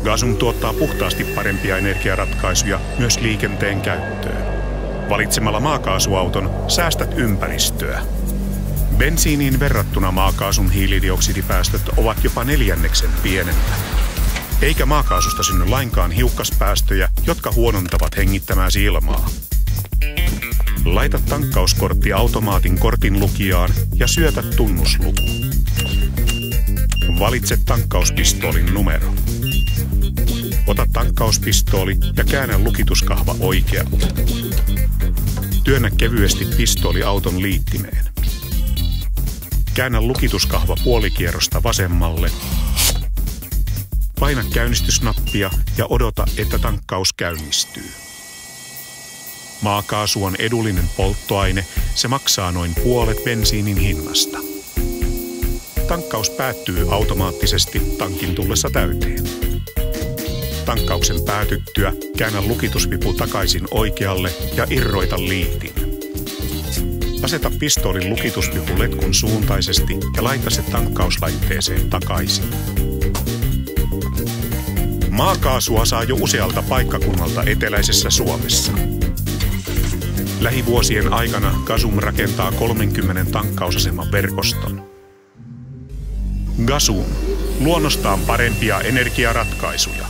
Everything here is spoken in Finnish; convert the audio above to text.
Gasum tuottaa puhtaasti parempia energiaratkaisuja myös liikenteen käyttöön. Valitsemalla maakaasuauton säästät ympäristöä. Bensiiniin verrattuna maakaasun hiilidioksidipäästöt ovat jopa 1/4 pienemmät. Eikä maakaasusta synny lainkaan hiukkaspäästöjä, jotka huonontavat hengittämääsi ilmaa. Laita tankkauskortti automaatin kortin lukijaan ja syötä tunnusluku. Valitse tankkauspistoolin numero. Ota tankkauspistooli ja käännä lukituskahva oikealle. Työnnä kevyesti pistooli auton liittimeen. Käännä lukituskahva puolikierrosta vasemmalle. Paina käynnistysnappia ja odota, että tankkaus käynnistyy. Maakaasu on edullinen polttoaine, se maksaa noin puolet bensiinin hinnasta. Tankkaus päättyy automaattisesti tankin tullessa täyteen. Tankkauksen päätyttyä käännä lukitusvipu takaisin oikealle ja irroita liitin. Aseta pistoolin lukitusvipu letkun suuntaisesti ja laita se tankkauslaitteeseen takaisin. Maakaasua saa jo usealta paikkakunnalta eteläisessä Suomessa. Lähivuosien aikana Gasum rakentaa 30 tankkausaseman verkoston. Gasum, luonnostaan parempia energiaratkaisuja.